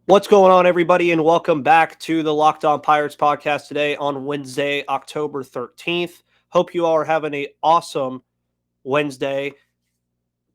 What's going on, everybody, and welcome back to the Locked On Pirates podcast today on Wednesday, October 13th. Hope you all are having an awesome Wednesday.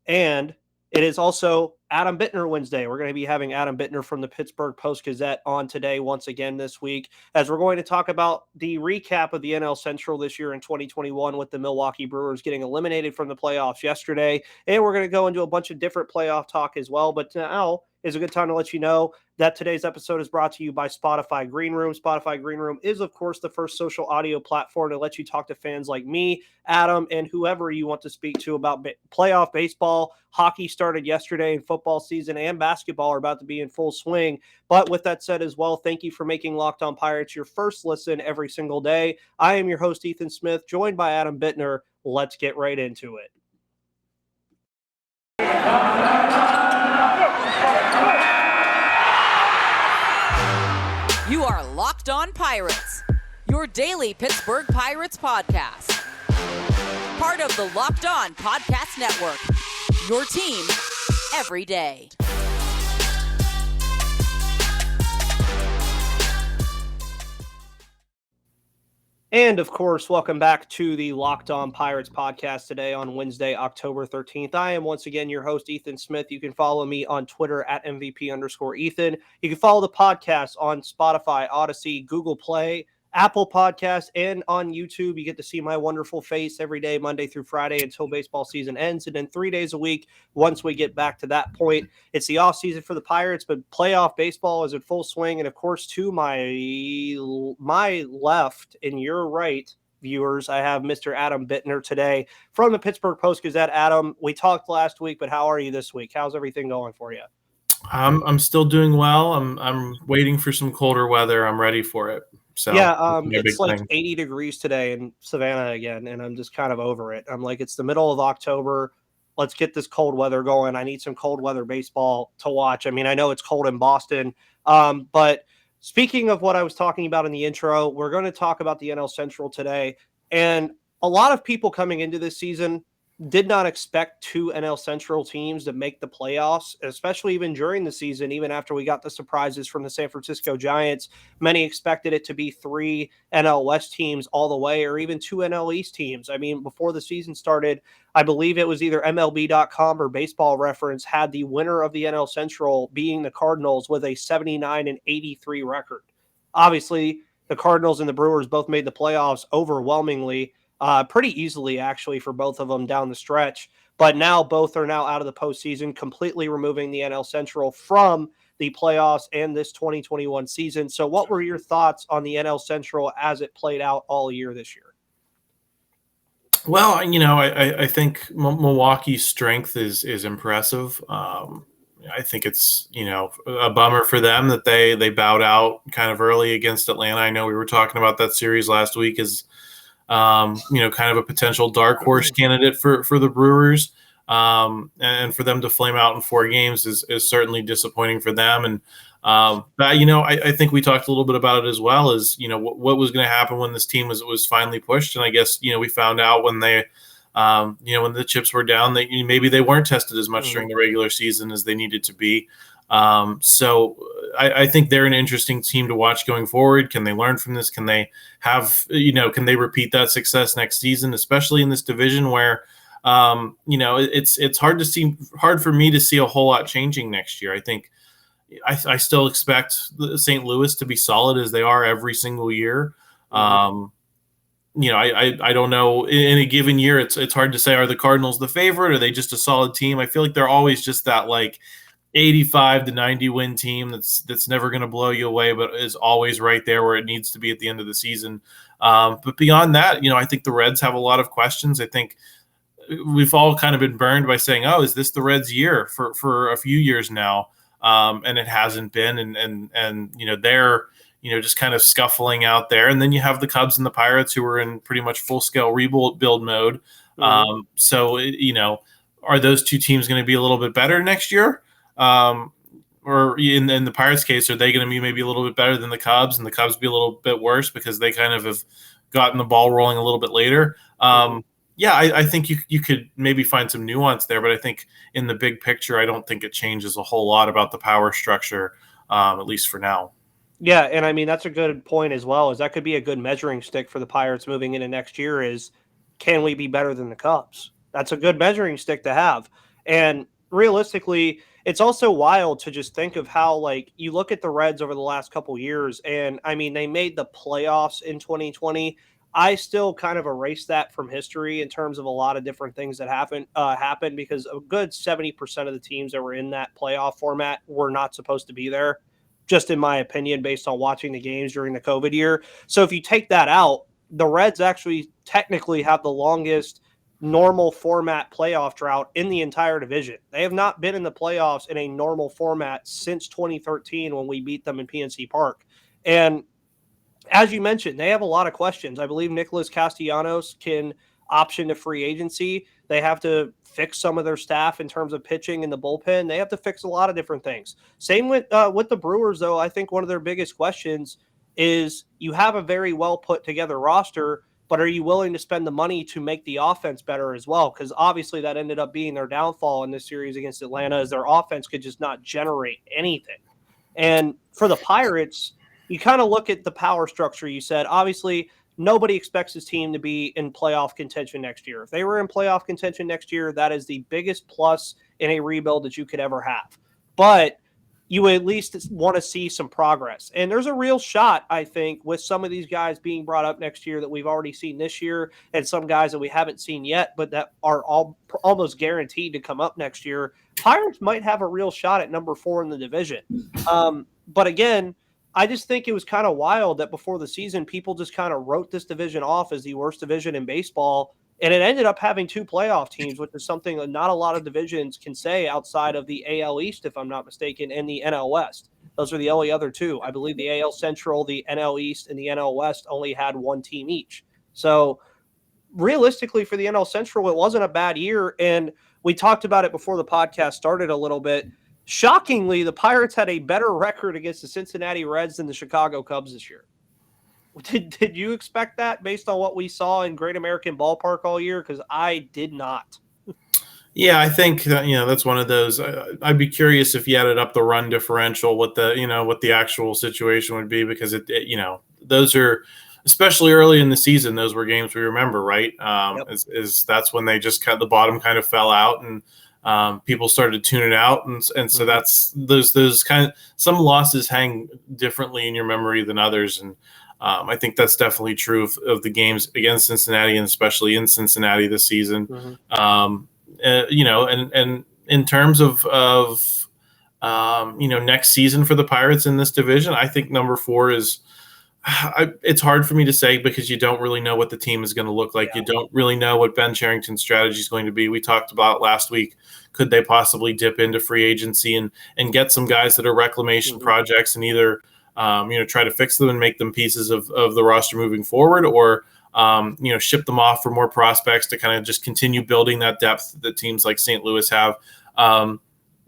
And it is also Adam Bittner Wednesday. We're going to be having Adam Bittner from the Pittsburgh Post-Gazette on today once again this week, as we're going to talk about the recap of the NL Central this year in 2021 with the Milwaukee Brewers getting eliminated from the playoffs yesterday. And we're going to go into a bunch of different playoff talk as well. But now is a good time to let you know that today's episode is brought to you by Spotify Green Room. Spotify Green Room is, of course, the first social audio platform to let you talk to fans like me, Adam, and whoever you want to speak to about playoff baseball. Hockey started yesterday, and football season and basketball are about to be in full swing. But with that said as well, thank you for making Locked On Pirates your first listen every single day. I am your host, Ethan Smith, joined by Adam Bittner. Let's get right into it. You are Locked On Pirates, your daily Pittsburgh Pirates podcast. Part of the Locked On Podcast Network, your team every day. And, of course, welcome back to the Locked On Pirates podcast today on Wednesday, October 13th. I am once again your host, Ethan Smith. You can follow me on Twitter at MVP_Ethan. You can follow the podcast on Spotify, Odyssey, Google Play, Apple Podcasts, and on YouTube. You get to see my wonderful face every day, Monday through Friday, until baseball season ends. And then 3 days a week, once we get back to that point. It's the off season for the Pirates, but playoff baseball is in full swing. And of course, to my left and your right, viewers, I have Mr. Adam Bittner today from the Pittsburgh Post-Gazette. Adam, we talked last week, but how are you this week? How's everything going for you? I'm still doing well. I'm waiting for some colder weather. I'm ready for it. So yeah, it's like 80 degrees today in Savannah again, and I'm just kind of over it. I'm like, it's the middle of October. Let's get this cold weather going. I need some cold weather baseball to watch. I mean, I know it's cold in Boston, but speaking of what I was talking about in the intro, we're going to talk about the NL Central today. And a lot of people coming into this season did not expect two NL Central teams to make the playoffs, especially even during the season, even after we got the surprises from the San Francisco Giants. Many expected it to be three NL West teams all the way, or even two NL East teams. I mean, before the season started, I believe it was either MLB.com or Baseball Reference had the winner of the NL Central being the Cardinals with a 79-83 record. Obviously, the Cardinals and the Brewers both made the playoffs overwhelmingly, pretty easily, actually, for both of them down the stretch. But now both are now out of the postseason, completely removing the NL Central from the playoffs and this 2021 season. So what were your thoughts on the NL Central as it played out all year this year? Well, I think Milwaukee's strength is impressive. I think it's, a bummer for them that they bowed out kind of early against Atlanta. I know we were talking about that series last week as kind of a potential dark horse candidate for the Brewers. And for them to flame out in 4 games is certainly disappointing for them. And, I think we talked a little bit about it as well as, what was going to happen when this team was finally pushed. And I guess, we found out when they, when the chips were down, that maybe they weren't tested as much during the regular season as they needed to be. So I think they're an interesting team to watch going forward. Can they learn from this? Can they have, can they repeat that success next season, especially in this division where, it's hard for me to see a whole lot changing next year. I think I still expect St. Louis to be solid as they are every single year. I don't know, in a given year, it's hard to say, are the Cardinals the favorite? Are they just a solid team? I feel like they're always just that, like, 85 to 90 win team that's never going to blow you away, but is always right there where it needs to be at the end of the season. But beyond that, I think the Reds have a lot of questions. I think we've all kind of been burned by saying, oh, is this the Reds' year for a few years now? And it hasn't been. And they're, just kind of scuffling out there. And then you have the Cubs and the Pirates who are in pretty much full scale rebuild mode. So, are those two teams going to be a little bit better next year? Or in the Pirates' case, are they going to be maybe a little bit better than the Cubs, and the Cubs be a little bit worse because they kind of have gotten the ball rolling a little bit later? I think you could maybe find some nuance there, but I think in the big picture, I don't think it changes a whole lot about the power structure at least for now. Yeah, and I mean that's a good point as well. Is that could be a good measuring stick for the Pirates moving into next year? Is can we be better than the Cubs? That's a good measuring stick to have. And realistically, it's also wild to just think of how like you look at the Reds over the last couple years, and I mean they made the playoffs in 2020. I still kind of erase that from history in terms of a lot of different things that happened because a good 70% of the teams that were in that playoff format were not supposed to be there, just in my opinion, based on watching the games during the COVID year. So if you take that out, the Reds actually technically have the longest normal format playoff drought in the entire division. They have not been in the playoffs in a normal format since 2013 when we beat them in PNC Park. And as you mentioned, they have a lot of questions. I believe Nicholas Castellanos can option to free agency. They have to fix some of their staff in terms of pitching in the bullpen. They have to fix a lot of different things. Same with the Brewers, though. I think one of their biggest questions is you have a very well put together roster, but are you willing to spend the money to make the offense better as well? Because obviously that ended up being their downfall in this series against Atlanta, as their offense could just not generate anything. And for the Pirates, you kind of look at the power structure. You said, obviously, nobody expects his team to be in playoff contention next year. If they were in playoff contention next year, that is the biggest plus in a rebuild that you could ever have. But you at least want to see some progress. And there's a real shot, I think, with some of these guys being brought up next year that we've already seen this year and some guys that we haven't seen yet, but that are almost guaranteed to come up next year. Pirates might have a real shot at number 4 in the division. But again, I just think it was kind of wild that before the season, people just kind of wrote this division off as the worst division in baseball. And it ended up having 2 playoff teams, which is something that not a lot of divisions can say outside of the AL East, if I'm not mistaken, and the NL West. Those are the only other 2. I believe the AL Central, the NL East, and the NL West only had 1 team each. So realistically for the NL Central, it wasn't a bad year. And we talked about it before the podcast started a little bit. Shockingly, the Pirates had a better record against the Cincinnati Reds than the Chicago Cubs this year. Did you expect that based on what we saw in Great American Ballpark all year? Because I did not. Yeah, I think that, that's one of those. I'd be curious if you added up the run differential, what the actual situation would be, because those are, especially early in the season, those were games we remember, right? Yep. That's when they just the bottom kind of fell out and people started tuning out, and so that's those kind of, some losses hang differently in your memory than others, and I think that's definitely true of the games against Cincinnati, and especially in Cincinnati this season. Mm-hmm. And in terms of next season for the Pirates in this division, I think number 4 is. It's hard for me to say because you don't really know what the team is going to look like. Yeah. You don't really know what Ben Cherington's strategy is going to be. We talked about last week, could they possibly dip into free agency and get some guys that are reclamation mm-hmm. projects and either try to fix them and make them pieces of the roster moving forward, or ship them off for more prospects to kind of just continue building that depth that teams like St. Louis have.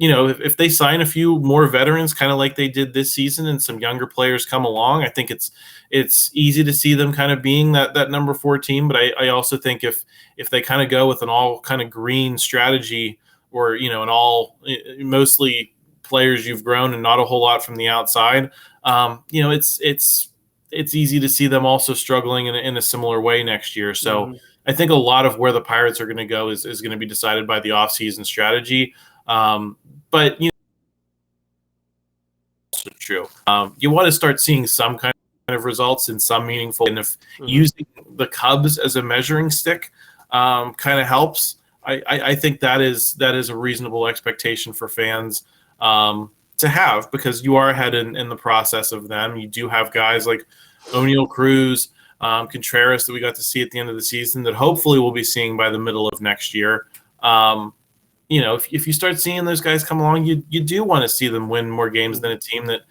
If they sign a few more veterans, kind of like they did this season, and some younger players come along, I think it's easy to see them kind of being that number 4 team. But I also think if they kind of go with an all kind of green strategy, or an all mostly players you've grown and not a whole lot from the outside, it's easy to see them also struggling in a similar way next year. So mm-hmm. I think a lot of where the Pirates are going to go is going to be decided by the offseason strategy. But also true. You want to start seeing some kind of results in some meaningful, and if mm-hmm. using the Cubs as a measuring stick kind of helps, I think that is a reasonable expectation for fans to have, because you are ahead in the process of them. You do have guys like O'Neal Cruz, Contreras that we got to see at the end of the season that hopefully we'll be seeing by the middle of next year. If you start seeing those guys come along, you do want to see them win more games than a team that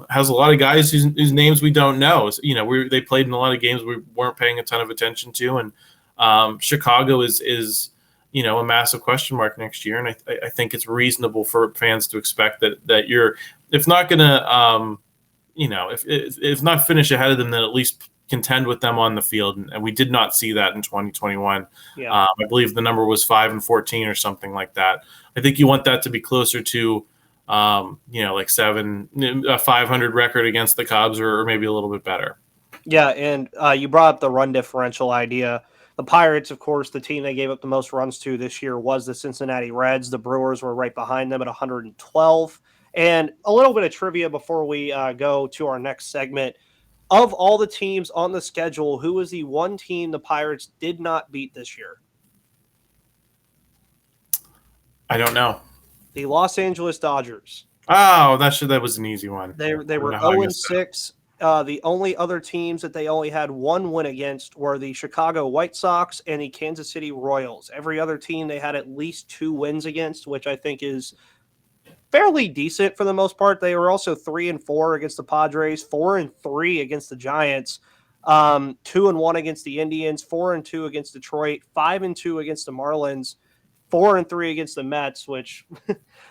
has a lot of guys whose names we don't know. So, they played in a lot of games we weren't paying a ton of attention to, and Chicago is a massive question mark next year. And I think it's reasonable for fans to expect that you're, if not going to, if not finish ahead of them, then at least contend with them on the field, and we did not see that in 2021. Yeah. I believe the number was 5-14 or something like that. I think you want that to be closer to like a 500 record against the Cubs or maybe a little bit better. Yeah, and you brought up the run differential idea. The Pirates, of course, the team they gave up the most runs to this year was the Cincinnati Reds. The Brewers were right behind them at 112. And a little bit of trivia before we go to our next segment. Of all the teams on the schedule, who was the one team the Pirates did not beat this year? I don't know. The Los Angeles Dodgers. Oh, that was an easy one. They were 0-6. The only other teams that they only had one win against were the Chicago White Sox and the Kansas City Royals. Every other team they had at least 2 wins against, which I think is fairly decent for the most part. They were also 3-4 against the Padres, 4-3 against the Giants, 2-1 against the Indians, 4-2 against Detroit, 5-2 against the Marlins, 4-3 against the Mets, which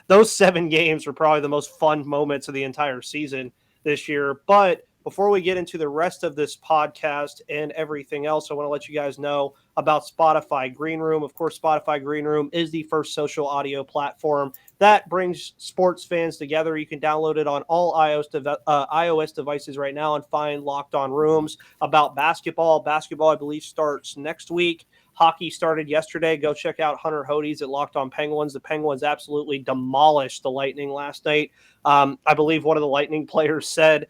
those 7 games were probably the most fun moments of the entire season this year. But before we get into the rest of this podcast and everything else, I want to let you guys know about Spotify Green Room. Of course, Spotify Green Room is the first social audio platform that brings sports fans together. You can download it on all iOS devices right now and find Locked On Rooms about basketball. Basketball, I believe, starts next week. Hockey started yesterday. Go check out Hunter Hodes at Locked On Penguins. The Penguins absolutely demolished the Lightning last night. I believe one of the Lightning players said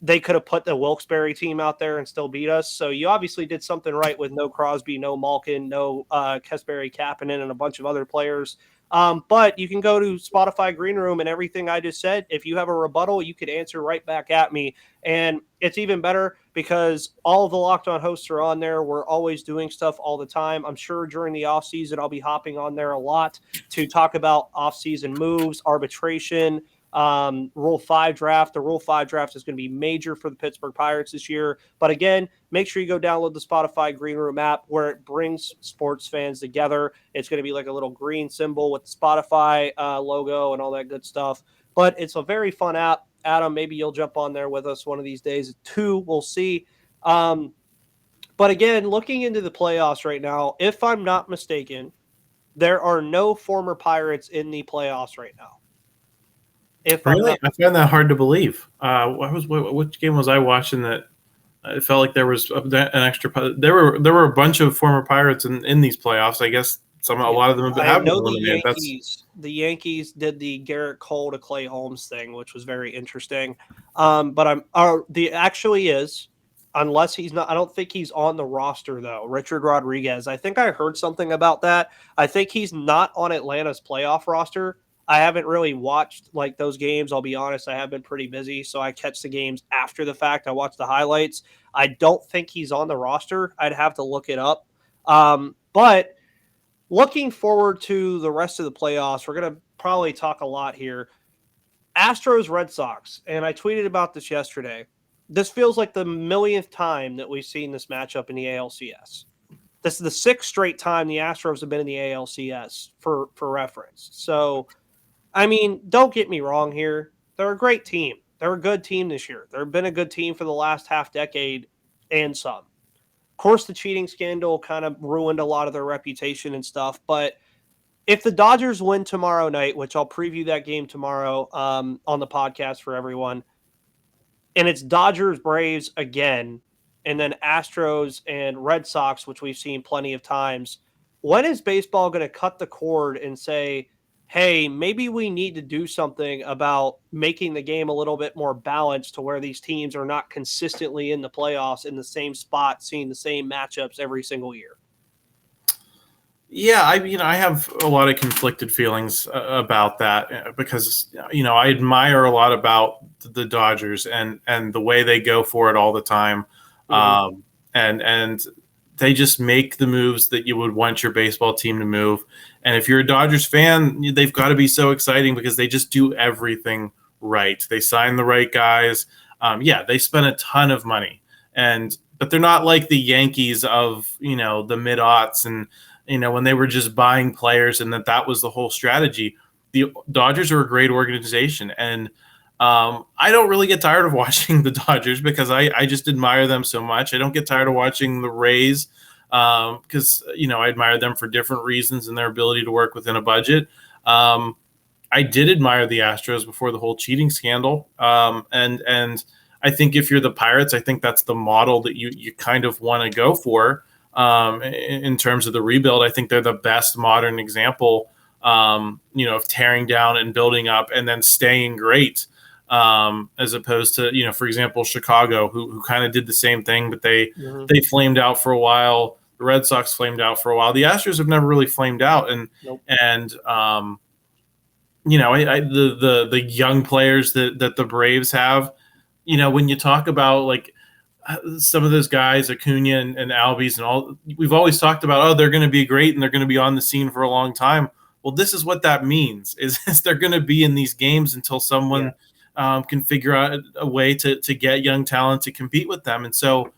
they could have put the Wilkes-Barre team out there and still beat us. So you obviously did something right with no Crosby, no Malkin, no Kasperi Kapanen, and a bunch of other players. But you can go to Spotify Green Room and everything I just said. If you have a rebuttal, you could answer right back at me. And it's even better because all of the Locked On hosts are on there. We're always doing stuff all the time. I'm sure during the offseason, I'll be hopping on there a lot to talk about offseason moves, arbitration, Rule 5 draft. The Rule 5 draft is going to be major for the Pittsburgh Pirates this year. But again, make sure you go download the Spotify Green Room app where it brings sports fans together. It's going to be like a little green symbol with the Spotify logo and all that good stuff. But it's a very fun app. Adam, maybe you'll jump on there with us one of these days. 2, we'll see. But again, looking into the playoffs right now, if I'm not mistaken, there are no former Pirates in the playoffs right now. I found that hard to believe. Which game was I watching that it felt like there was an extra? There were a bunch of former Pirates in these playoffs. I guess a lot of them have been eliminated. The Yankees did the Garrett Cole to Clay Holmes thing, which was very interesting. But actually is, unless he's not. I don't think he's on the roster though. Richard Rodriguez. I think I heard something about that. I think he's not on Atlanta's playoff roster. I haven't really watched like those games. I'll be honest. I have been pretty busy, so I catch the games after the fact. I watch the highlights. I don't think he's on the roster. I'd have to look it up. But looking forward to the rest of the playoffs, we're going to probably talk a lot here. Astros, Red Sox, and I tweeted about this yesterday. This feels like the millionth time that we've seen this matchup in the ALCS. This is the 6th straight time the Astros have been in the ALCS for reference. So, I mean, don't get me wrong here. They're a great team. They're a good team this year. They've been a good team for the last half decade and some. Of course, the cheating scandal kind of ruined a lot of their reputation and stuff. But if the Dodgers win tomorrow night, which I'll preview that game tomorrow on the podcast for everyone, and it's Dodgers-Braves again, and then Astros and Red Sox, which we've seen plenty of times, when is baseball going to cut the cord and say, hey, maybe we need to do something about making the game a little bit more balanced to where these teams are not consistently in the playoffs in the same spot, seeing the same matchups every single year? Yeah, I have a lot of conflicted feelings about that because, I admire a lot about the Dodgers and the way they go for it all the time. Mm-hmm. And they just make the moves that you would want your baseball team to move. And if you're a Dodgers fan, they've got to be so exciting because they just do everything right. They sign the right guys. They spend a ton of money, but they're not like the Yankees of, the mid-aughts and, when they were just buying players and that was the whole strategy. The Dodgers are a great organization. And I don't really get tired of watching the Dodgers because I just admire them so much. I don't get tired of watching the Rays because, I admire them for different reasons and their ability to work within a budget. I did admire the Astros before the whole cheating scandal. And I think if you're the Pirates, I think that's the model that you kind of want to go for in terms of the rebuild. I think they're the best modern example, of tearing down and building up and then staying great, as opposed to, for example, Chicago, who kind of did the same thing, but they flamed out for a while. The Red Sox flamed out for a while. The Astros have never really flamed out, and the young players that the Braves have, when you talk about like some of those guys, Acuna and Albies and all, we've always talked about, they're going to be great and they're going to be on the scene for a long time. Well, this is what that means is they're going to be in these games until someone can figure out a way to get young talent to compete with them. And so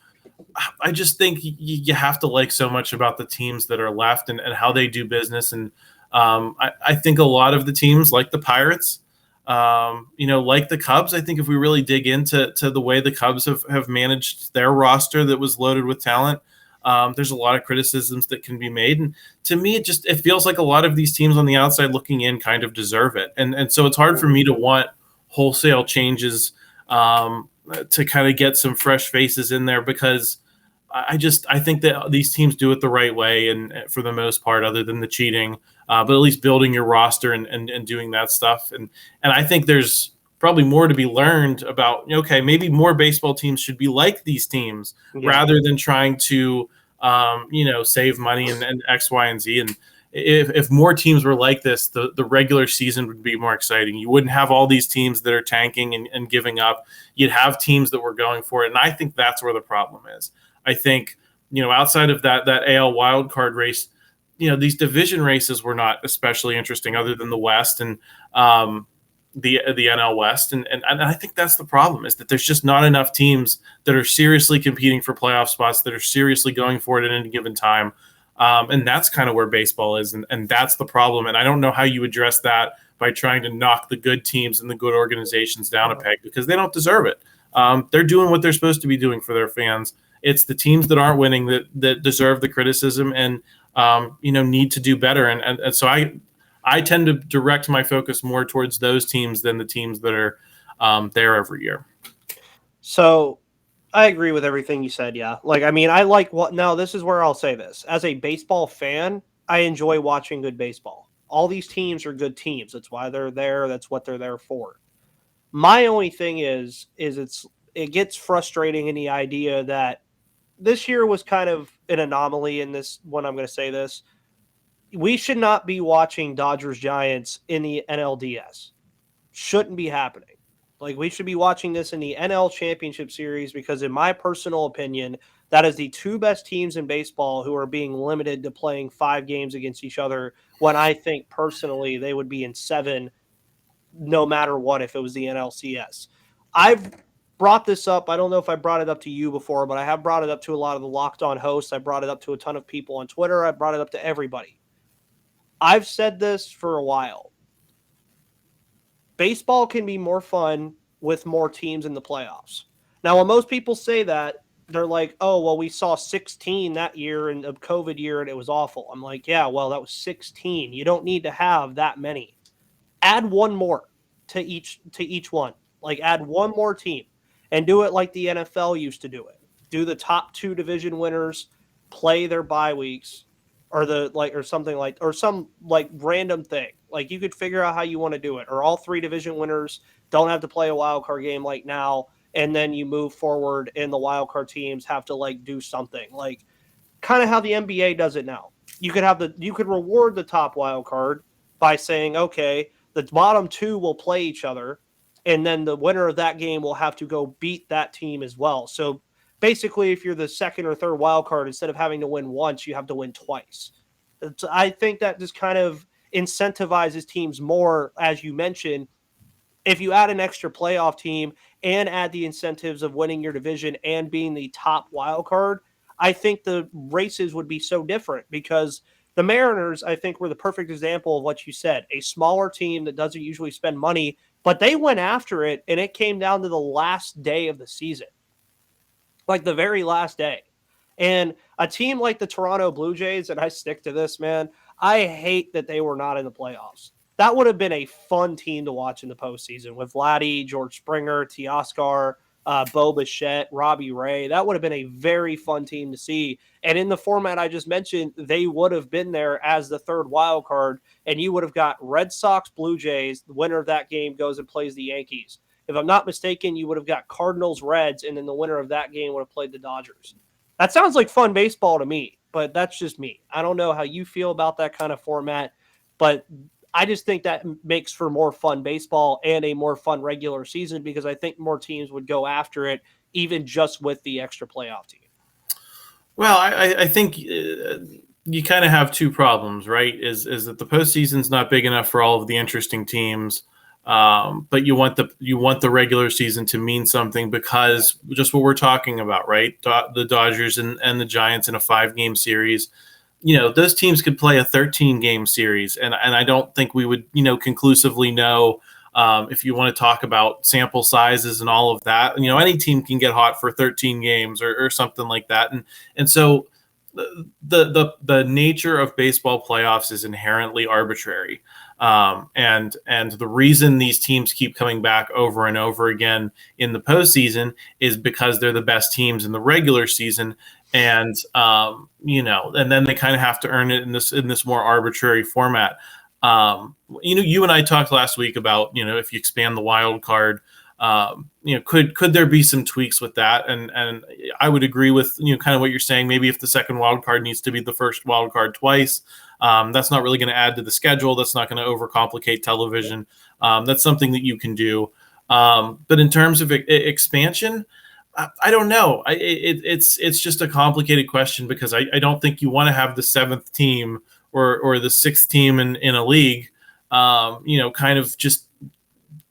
I just think you have to like so much about the teams that are left and how they do business. And I think a lot of the teams like the Pirates, like the Cubs, I think if we really dig into the way the Cubs have managed their roster that was loaded with talent, there's a lot of criticisms that can be made. And to me, it feels like a lot of these teams on the outside looking in kind of deserve it. And so it's hard for me to want wholesale changes to kind of get some fresh faces in there, because I think that these teams do it the right way, and for the most part, other than the cheating, but at least building your roster and doing that stuff. And I think there's probably more to be learned about, okay, maybe more baseball teams should be like these teams rather than trying to, save money and X, Y, and Z. And if more teams were like this, the regular season would be more exciting. You wouldn't have all these teams that are tanking and giving up. You'd have teams that were going for it. And I think that's where the problem is. I think, outside of that AL wildcard race, these division races were not especially interesting other than the West and the NL West. And I think that's the problem, is that there's just not enough teams that are seriously competing for playoff spots, that are seriously going for it at any given time. And that's kind of where baseball is. And that's the problem. And I don't know how you address that by trying to knock the good teams and the good organizations down a peg, because they don't deserve it. They're doing what they're supposed to be doing for their fans. It's the teams that aren't winning that deserve the criticism and, need to do better. And so I tend to direct my focus more towards those teams than the teams that are there every year. So I agree with everything you said. Yeah. Now this is where I'll say this. As a baseball fan, I enjoy watching good baseball. All these teams are good teams. That's why they're there. That's what they're there for. My only thing is it gets frustrating in the idea that this year was kind of an anomaly in this when I'm going to say this. We should not be watching Dodgers Giants in the NLDS. Shouldn't be happening. Like, we should be watching this in the NL Championship Series, because in my personal opinion, that is the two best teams in baseball who are being limited to playing 5 games against each other, when I think personally they would be in 7 no matter what if it was the NLCS. I've brought this up. I don't know if I brought it up to you before, but I have brought it up to a lot of the Locked On hosts. I brought it up to a ton of people on Twitter. I brought it up to everybody. I've said this for a while. Baseball can be more fun with more teams in the playoffs. Now, when most people say that, they're like, oh, well, we saw 16 that year in the COVID year and it was awful. I'm like, yeah, well, that was 16. You don't need to have that many. Add one more to each one. Like, add one more team and do it like the NFL used to do it. Do the top 2 division winners play their bye weeks, or some random thing. Like, you could figure out how you want to do it. Or all 3 division winners don't have to play a wild card game like now, and then you move forward and the wild card teams have to do something. Like, kind of how the NBA does it now. You could reward the top wild card by saying, okay, the bottom 2 will play each other, and then the winner of that game will have to go beat that team as well. So basically, if you're the second or third wild card, instead of having to win once, you have to win twice. I think that just kind of incentivizes teams more, as you mentioned. If you add an extra playoff team and add the incentives of winning your division and being the top wild card, I think the races would be so different, because the Mariners, I think, were the perfect example of what you said. A smaller team that doesn't usually spend money, but they went after it, and it came down to the last day of the season. Like, the very last day. And a team like the Toronto Blue Jays, and I stick to this, man, I hate that they were not in the playoffs. that would have been a fun team to watch in the postseason with Vladdy, George Springer, Teoscar, Bo Bichette, Robbie Ray. That would have been a very fun team to see. And in the format I just mentioned, they would have been there as the third wild card, and you would have got Red Sox, Blue Jays. The winner of that game goes and plays the Yankees. If I'm not mistaken, you would have got Cardinals, Reds, and then the winner of that game would have played the Dodgers. That sounds like fun baseball to me, but that's just me. I don't know how you feel about that kind of format, but I just think that makes for more fun baseball and a more fun regular season because I think more teams would go after it, even just with the extra playoff team. Well, I think you kind of have two problems, right? Is that the postseason's not big enough for all of the interesting teams, but you want the regular season to mean something because just what we're talking about, right? The Dodgers and the Giants in a 5-game series. Those teams could play a 13-game series, and I don't think we would, conclusively know if you want to talk about sample sizes and all of that. Any team can get hot for 13 games or something like that, and so the nature of baseball playoffs is inherently arbitrary, and the reason these teams keep coming back over and over again in the postseason is because they're the best teams in the regular season. And and then they kind of have to earn it in this more arbitrary format. You and I talked last week about if you expand the wild card, could there be some tweaks with that? And I would agree with kind of what you're saying. Maybe if the second wild card needs to be the first wild card twice, that's not really going to add to the schedule. That's not going to overcomplicate television. That's something that you can do. But in terms of expansion, I don't know. It's just a complicated question because I don't think you want to have the 7th team or the 6th team in a league, kind of just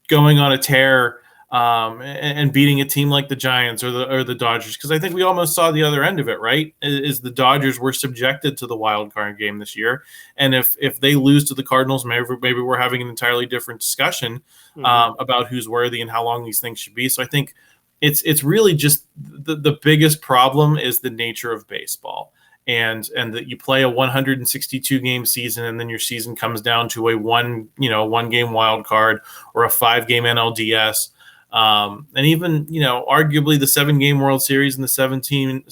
going on a tear and beating a team like the Giants or the Dodgers, because I think we almost saw the other end of it, right? Is the Dodgers were subjected to the wild card game this year, and if they lose to the Cardinals, maybe we're having an entirely different discussion about who's worthy and how long these things should be. So I think it's really just the biggest problem is the nature of baseball, and that you play a 162 game season and then your season comes down to a one game wild card or a 5-game NLDS. And even, arguably the 7-game World Series and the 7-game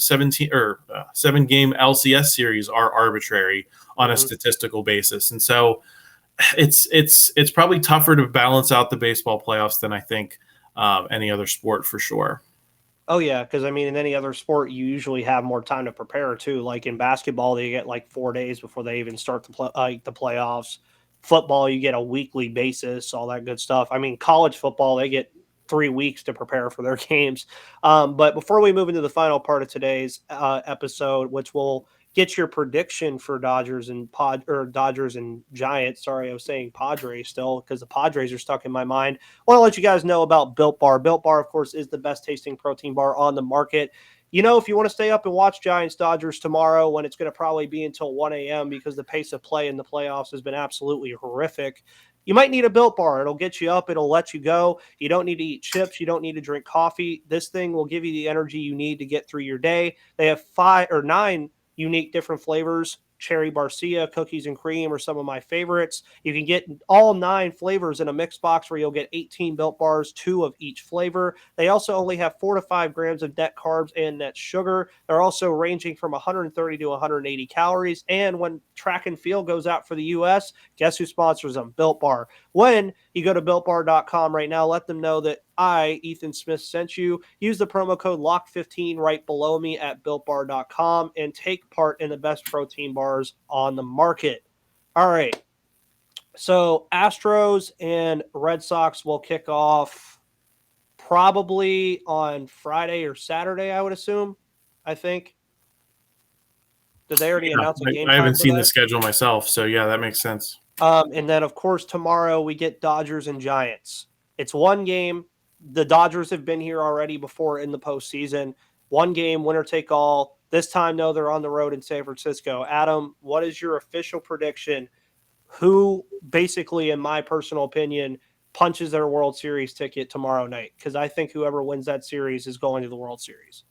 LCS series are arbitrary on a statistical basis. And so it's probably tougher to balance out the baseball playoffs than I think any other sport for sure. Oh yeah, because in any other sport you usually have more time to prepare too. Like in basketball, they get like 4 days before they even start the playoffs. Football, you get a weekly basis, all that good stuff. College football, they get 3 weeks to prepare for their games. But before we move into the final part of today's episode, which will get your prediction for Dodgers and Giants. Sorry, I was saying Padres still because the Padres are stuck in my mind. I want to let you guys know about Built Bar. Built Bar, of course, is the best tasting protein bar on the market. If you want to stay up and watch Giants Dodgers tomorrow when it's going to probably be until 1 a.m. because the pace of play in the playoffs has been absolutely horrific, you might need a Built Bar. It'll get you up. It'll let you go. You don't need to eat chips. You don't need to drink coffee. This thing will give you the energy you need to get through your day. They have 5 or 9 unique different flavors. Cherry Barcia, cookies and cream are some of my favorites. You can get all 9 flavors in a mix box where you'll get 18 Built Bars, 2 of each flavor. They also only have 4 to 5 grams of net carbs and net sugar. They're also ranging from 130 to 180 calories. And when track and field goes out for the U.S., guess who sponsors them? Built Bar. When you go to BuiltBar.com right now, let them know that I, Ethan Smith, sent you. Use the promo code LOCK15 right below me at BuiltBar.com and take part in the best protein bars on the market. All right. So Astros and Red Sox will kick off probably on Friday or Saturday, I would assume, I think. Did they already announce a game? I haven't seen the schedule myself, so yeah, that makes sense. And then, of course, tomorrow we get Dodgers and Giants. It's one game. The Dodgers have been here already before in the postseason. One game, winner take all. This time, though, they're on the road in San Francisco. Adam, what is your official prediction? Who, basically, in my personal opinion, punches their World Series ticket tomorrow night? Because I think whoever wins that series is going to the World Series.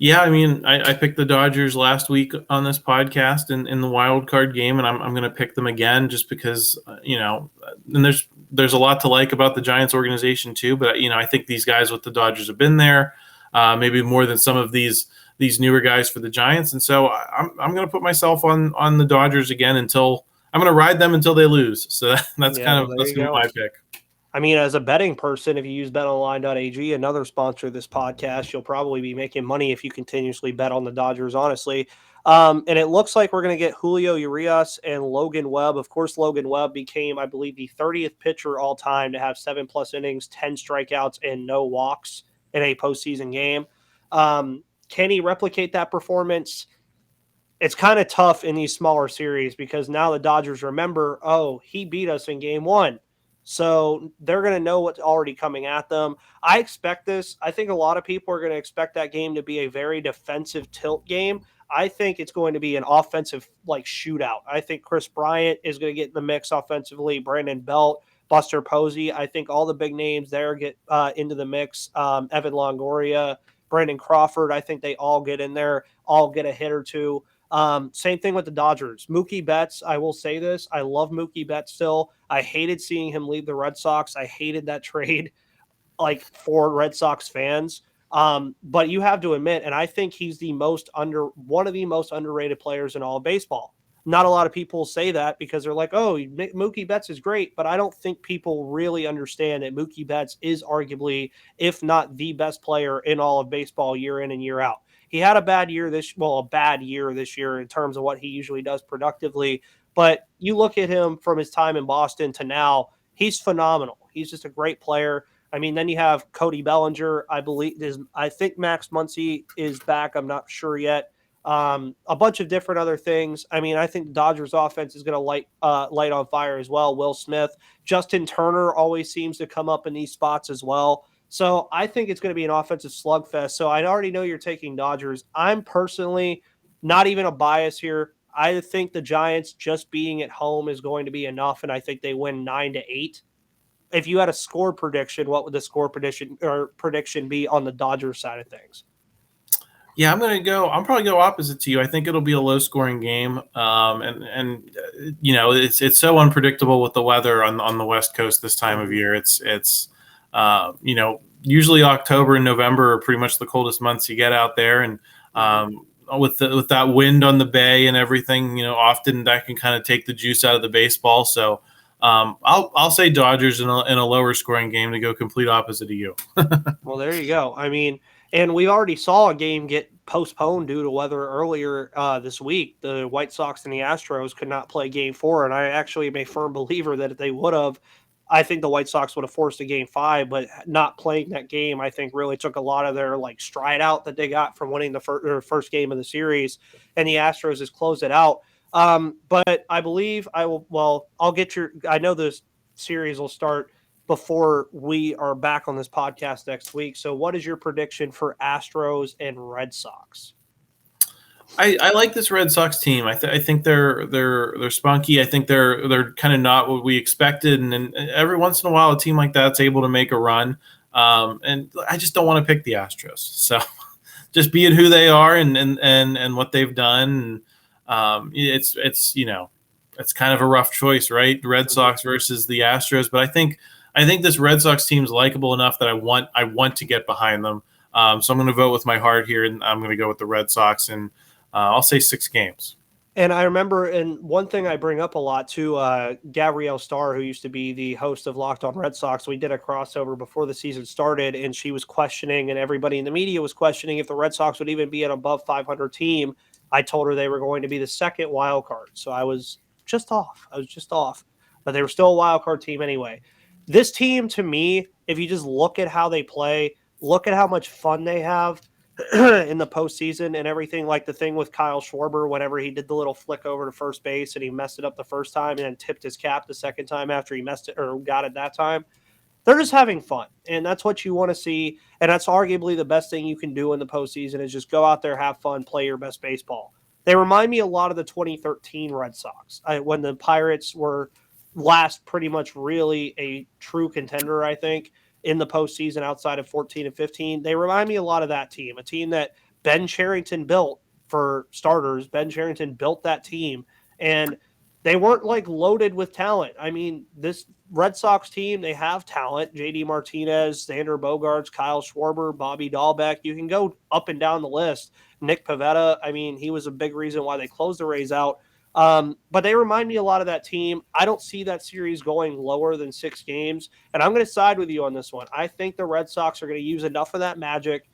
Yeah, I mean, I picked the Dodgers last week on this podcast in the wild card game, and I'm going to pick them again just because and there's a lot to like about the Giants organization too. But I think these guys with the Dodgers have been there, maybe more than some of these newer guys for the Giants, and so I'm going to put myself on the Dodgers again until I'm going to ride them until they lose. So that's There going to be you my go. pick. I mean, as a betting person, if you use betonline.ag, another sponsor of this podcast, you'll probably be making money if you continuously bet on the Dodgers, honestly. And it looks like we're going to get Julio Urias and Logan Webb. Of course, Logan Webb became, I believe, the 30th pitcher all time to have 7+ innings, 10 strikeouts, and no walks in a postseason game. Can he replicate that performance? It's kind of tough in these smaller series because now the Dodgers remember, oh, he beat us in game one. So they're going to know what's already coming at them. I expect this. I think a lot of people are going to expect that game to be a very defensive tilt game. I think it's going to be an offensive shootout. I think Chris Bryant is going to get in the mix offensively. Brandon Belt, Buster Posey. I think all the big names there get into the mix. Evan Longoria, Brandon Crawford. I think they all get in there, all get a hit or two. Same thing with the Dodgers. Mookie Betts, I will say this. I love Mookie Betts still. I hated seeing him leave the Red Sox. I hated that trade for Red Sox fans. But you have to admit, and I think he's one of the most underrated players in all of baseball. Not a lot of people say that because they're like, oh, Mookie Betts is great. But I don't think people really understand that Mookie Betts is arguably, if not the best player in all of baseball year in and year out. He had a bad year this year in terms of what he usually does productively. But you look at him from his time in Boston to now, he's phenomenal. He's just a great player. I mean, then you have Cody Bellinger. I think Max Muncy is back. I'm not sure yet. A bunch of different other things. I mean, I think the Dodgers offense is going to light on fire as well. Will Smith, Justin Turner always seems to come up in these spots as well. So I think it's going to be an offensive slugfest. So I already know you're taking Dodgers. I'm personally not even a bias here. I think the Giants just being at home is going to be enough, and I think they win 9-8. If you had a score prediction, what would the score prediction be on the Dodgers side of things? Yeah, I'm probably go opposite to you. I think it'll be a low scoring game. It's so unpredictable with the weather on the West Coast this time of year. It's usually October and November are pretty much the coldest months you get out there. And with that wind on the bay and everything, often that can kind of take the juice out of the baseball. So I'll say Dodgers in a lower scoring game to go complete opposite of you. Well, there you go. I mean, and we already saw a game get postponed due to weather earlier this week. The White Sox and the Astros could not play Game 4, and I actually am a firm believer that if they would have, I think the White Sox would have forced a Game 5, but not playing that game, I think, really took a lot of their stride out that they got from winning the first game of the series, and the Astros has closed it out. But I believe I will. Well, I'll get your. I know this series will start before we are back on this podcast next week. So what is your prediction for Astros and Red Sox? I like this Red Sox team. I think they're spunky. I think they're kind of not what we expected. And every once in a while, a team like that's able to make a run. And I just don't want to pick the Astros. So just be it who they are and what they've done. It's kind of a rough choice, right? The Red Sox versus the Astros. But I think this Red Sox team is likable enough that I want to get behind them. So I'm going to vote with my heart here, and I'm going to go with the Red Sox, and I'll say 6 games. And I remember, and one thing I bring up a lot too, Gabrielle Starr, who used to be the host of Locked On Red Sox, we did a crossover before the season started, and she was questioning, and everybody in the media was questioning if the Red Sox would even be an above 500 team. I told her they were going to be the second wild card, so I was just off. But they were still a wild card team anyway. This team, to me, if you just look at how they play, look at how much fun they have in the postseason and everything, like the thing with Kyle Schwarber, whenever he did the little flick over to first base and he messed it up the first time and then tipped his cap the second time after he messed it or got it that time. They're just having fun, and that's what you want to see, and that's arguably the best thing you can do in the postseason is just go out there, have fun, play your best baseball. They remind me a lot of the 2013 Red Sox when the Pirates were last pretty much really a true contender, I think, in the postseason outside of 14 and 15. They remind me a lot of that team, a team that Ben Cherington built, for starters. Ben Cherington built that team, and they weren't like loaded with talent. I mean, this Red Sox team, they have talent. JD Martinez, Xander Bogaerts, Kyle Schwarber, Bobby Dahlbeck. You can go up and down the list. Nick Pivetta, I mean, he was a big reason why they closed the Rays out. But they remind me a lot of that team. I don't see that series going lower than 6 games, and I'm going to side with you on this one. I think the Red Sox are going to use enough of that magic.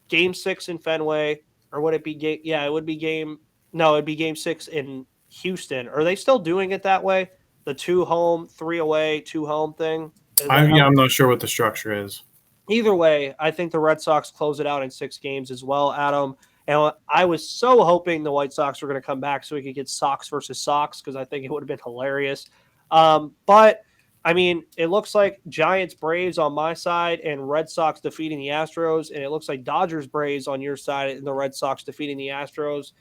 Game 6 in Fenway, or would it be game? Yeah, it would be game. No, it'd be game 6 in Houston. Are they still doing it that way? The 2 home, 3 away, 2 home thing? I'm not sure what the structure is. Either way, I think the Red Sox close it out in 6 games as well, Adam. And I was so hoping the White Sox were going to come back so we could get Sox versus Sox, because I think it would have been hilarious. But I mean, it looks like Giants Braves on my side and Red Sox defeating the Astros, and it looks like Dodgers Braves on your side and the Red Sox defeating the Astros.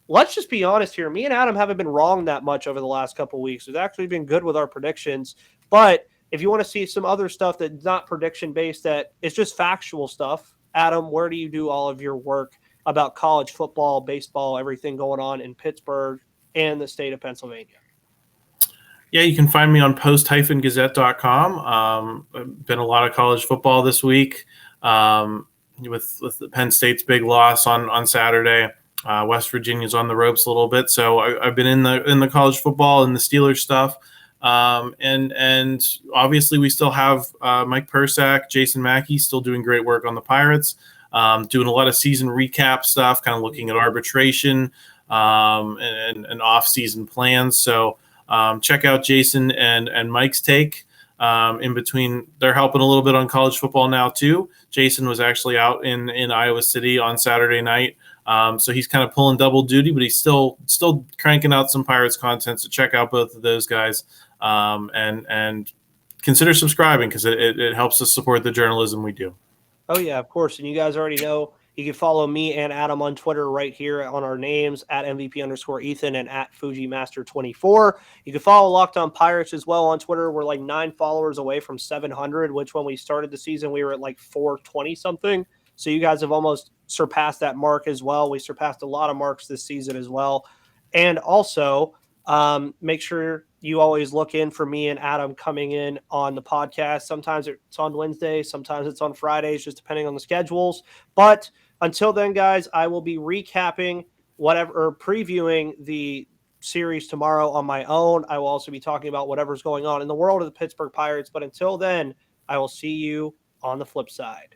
Let's just be honest here. Me and Adam haven't been wrong that much over the last couple of weeks. We've actually been good with our predictions. But if you want to see some other stuff that's not prediction based, that it's just factual stuff, Adam, where do you do all of your work about college football, baseball, everything going on in Pittsburgh and the state of Pennsylvania? Yeah, you can find me on post-gazette.com. Been a lot of college football this week with the Penn State's big loss on Saturday. West Virginia's on the ropes a little bit, so I've been in the college football and the Steelers stuff. And obviously we still have Mike Persak, Jason Mackey still doing great work on the Pirates, doing a lot of season recap stuff, kind of looking at arbitration and off-season plans. So check out Jason and Mike's take. In between, they're helping a little bit on college football now too. Jason was actually out in Iowa City on Saturday night. So he's kind of pulling double duty, but he's still cranking out some Pirates content. So check out both of those guys, and consider subscribing, because it helps us support the journalism we do. Oh yeah, of course. And you guys already know you can follow me and Adam on Twitter right here on our names at MVP_Ethan and at FujiMaster24. You can follow Locked On Pirates as well on Twitter. We're like 9 followers away from 700, which when we started the season, we were at like 420 something. So you guys have almost surpassed that mark as well. We surpassed a lot of marks this season as well. And also make sure you always look in for me and Adam coming in on the podcast. Sometimes it's on Wednesday, sometimes it's on Fridays, just depending on the schedules. But until then, guys, I will be recapping or previewing the series tomorrow on my own. I will also be talking about whatever's going on in the world of the Pittsburgh Pirates. But until then, I will see you on the flip side.